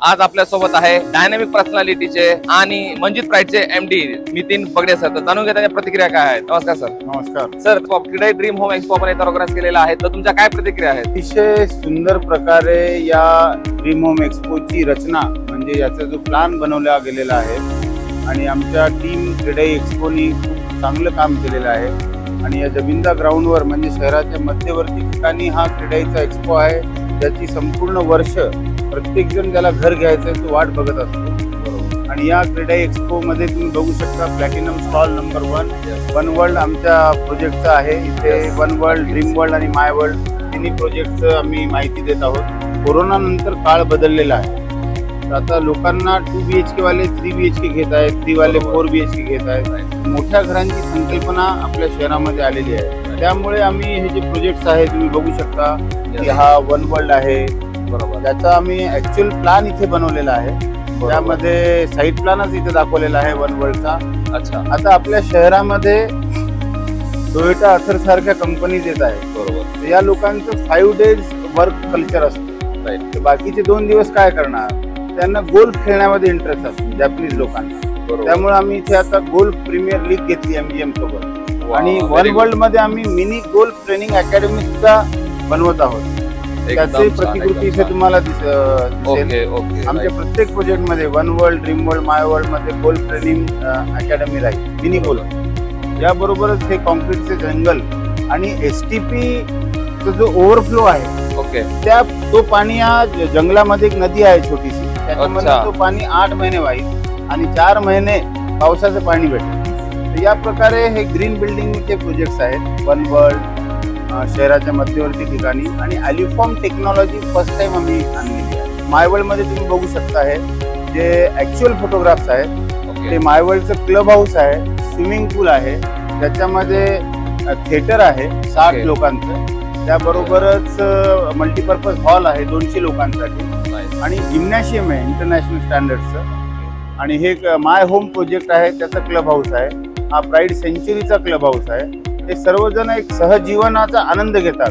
आज आपल्या सोबत आहे डायनामिक पर्सनॅलिटीचे आणि मंजित प्राइडचे एमडी नितीन पगडे सर. तर जाणून घ्या त्यांच्या प्रतिक्रिया काय आहेत. नमस्कार सर. नमस्कार सर. क्रीडा ड्रीम होम एक्सपो आपण इथे ऑर्गनाइज केलेला आहे, तर तुमच्या काय प्रतिक्रिया आहेत? अतिशय सुंदर प्रकारे या ड्रीम होम एक्सपोची रचना म्हणजे याचा जो प्लॅन बनवला गेलेला आहे आणि आमच्या टीम क्रीडा एक्सपोनी खूप चांगलं काम केलेलं आहे. आणि या जबिंदा ग्राउंडवर म्हणजे शहराच्या मध्यवर्ती ठिकाणी हा क्रीडाचा एक्सपो आहे, ज्याची संपूर्ण वर्ष प्रत्येक जण ज्याला घर घ्यायचं आहे तो वाट बघत असतो. आणि या क्रीडा एक्सपो मध्ये तुम्ही बघू शकता platinum stall number 1 one world आमच्या प्रोजेक्टचा आहे. इथे वन वर्ल्ड, ड्रीम वर्ल्ड आणि माय वर्ल्ड तिन्ही प्रोजेक्टचं आम्ही माहिती देत आहोत. कोरोना नंतर काळ बदललेला आहे, तर आता लोकांना 2 BHK वाले 3 BHK घेत आहेत, 3 वाले 4 BHK घेत आहेत. मोठ्या घरांची संकल्पना आपल्या शहरामध्ये आलेली आहे. त्यामुळे आम्ही हे जे प्रोजेक्ट्स आहे तुम्ही बघू शकता की हा वन वर्ल्ड आहे. बरोबर, त्याचा आम्ही ऍक्च्युअल प्लॅन इथे बनवलेला आहे. त्यामध्ये साईट प्लॅनच इथे दाखवलेला आहे वन वर्ल्डचा. अच्छा, आता आपल्या शहरामध्ये टोयोटा अथर सारख्या कंपनीज येत आहेत. बरोबर, या लोकांचं 5 days वर्क कल्चर असतं. राईट, बाकीचे 2 दिवस काय करणार? त्यांना गोल्फ खेळण्यामध्ये इंटरेस्ट असतो जॅपनीज लोकांना. त्यामुळे आम्ही इथे आता गोल्फ प्रीमियर लीग घेतली MGM सोबत. आणि वन वर्ल्ड मध्ये आम्ही मिनी गोल्फ ट्रेनिंग अकॅडमी सुद्धा बनवत आहोत. त्याची प्रतिकृती इथे तुम्हाला दिसेल. आमच्या प्रत्येक प्रोजेक्ट मध्ये वन वर्ल्ड, ड्रीम वर्ल्ड, माय वर्ल्ड मध्ये गोल्फ ट्रेनिंग अकॅडमी राहील, मिनी गोल्फ. याबरोबरच हे कॉन्क्रीटचे जंगल आणि STP जो ओव्हरफ्लो आहे तो पाणी या जंगलामध्ये एक नदी आहे छोटीशी, त्याच्यामध्ये तो पाणी 8 महिने वाहील आणि 4 महिने पावसाचं पाणी भेटेल. या प्रकारे हे ग्रीन बिल्डिंगचे प्रोजेक्ट्स आहेत वन वर्ल्ड शहराच्या मध्यवर्ती ठिकाणी. आणि अलिफॉर्म टेक्नॉलॉजी फर्स्ट टाइम आम्ही आणलेली आहे. माय वर्ल्ड मध्ये तुम्ही बघू शकता आहे जे ऍक्च्युअल फोटोग्राफ्स आहेत ते माय वर्ल्डचं क्लब हाऊस आहे, स्विमिंग पूल आहे, त्याच्यामध्ये थिएटर आहे 60 लोकांचं, त्याबरोबरच मल्टीपर्पज हॉल आहे 200 लोकांसाठी, आणि जिम्नॅशियम आहे इंटरनॅशनल स्टँडर्डचं. आणि हे माय होम प्रोजेक्ट आहे त्याचा क्लब हाऊस आहे. हा प्राईड सेंचुरीचा क्लब हाऊस आहे. हे सर्वजण एक सहजीवनाचा आनंद घेतात.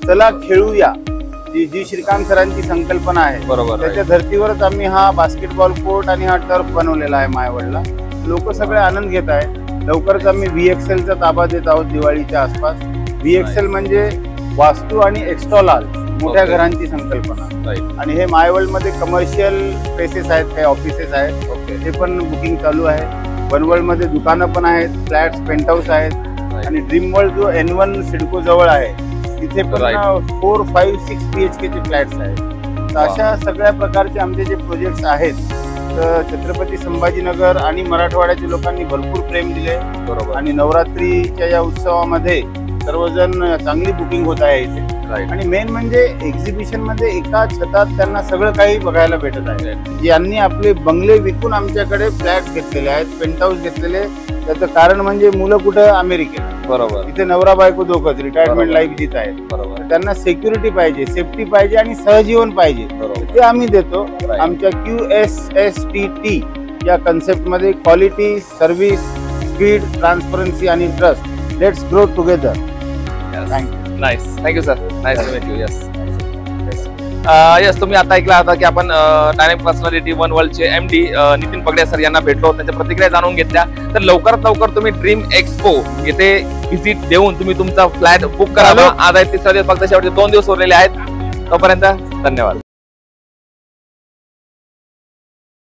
चला खेळूया, जी श्रीकांत सरांची संकल्पना आहे. बरोबर, त्याच्या धर्तीवरच आम्ही हा बास्केटबॉल कोर्ट आणि हा टर्फ बनवलेला आहे माय वर्ल्डला. लोक सगळे आनंद घेत आहेत. लवकरच आम्ही VXL चा ताबा देत आहोत दिवाळीच्या आसपास. VXL म्हणजे वास्तू आणि एक्स्टॉलाल, मोठ्या घरांची संकल्पना. आणि हे माय वर्ल्ड मध्ये कमर्शियल स्पेसेस आहेत, काही ऑफिसेस आहेत, ते पण बुकिंग चालू आहे. वन वर्ल्ड मध्ये दुकानं पण आहेत, फ्लॅट्स, पेंट हाऊस आहेत. आणि ड्रीम वर्ल्ड जो N1 सिडको जवळ आहे तिथे पण 4, 5, 6 BHK चे फ्लॅट्स आहेत. तर अशा सगळ्या प्रकारचे आमचे जे प्रोजेक्ट्स आहेत, तर छत्रपती संभाजीनगर आणि मराठवाड्याच्या लोकांनी भरपूर प्रेम दिले. बरोबर, आणि नवरात्रीच्या या उत्सवामध्ये सर्वजण चांगली बुकिंग होत आहे इथे. आणि मेन म्हणजे एक्झिबिशन मध्ये एका छतात त्यांना सगळं काही बघायला भेटत आहे. यांनी आपले बंगले विकून आमच्याकडे फ्लॅट्स घेतलेले आहेत, पेंट हाऊस घेतलेले. त्याचं कारण म्हणजे मुलं कुठं अमेरिकेत. बरोबर, तिथे नवरा बायको दोघंच रिटायरमेंट लाईफ देत आहेत. बरोबर, त्यांना सिक्युरिटी पाहिजे, सेफ्टी पाहिजे आणि सहजीवन पाहिजे, ते आम्ही देतो. आमच्या QSSTT या कन्सेप्ट मध्ये क्वालिटी, सर्व्हिस, स्पीड, ट्रान्सपरन्सी आणि trust. Let's grow together. Thank you sir. Nice to meet you. Yes, तुम्ही आता ऐकला होता की आपण डायनामिक पर्सनॅलिटी वन वर्ल्डचे MD नितीन पगडे सर यांना भेटलो, त्यांच्या प्रतिक्रिया जाणून घेतल्या. तर लवकरात लवकर तुम्ही ड्रीम एक्सपो येथे व्हिजिट देऊन तुम्ही तुमचा फ्लॅट बुक करावा. आज आहे 3रा दिवस, फक्त शेवटचे 2 दिवस उरलेले आहेत. तोपर्यंत धन्यवाद.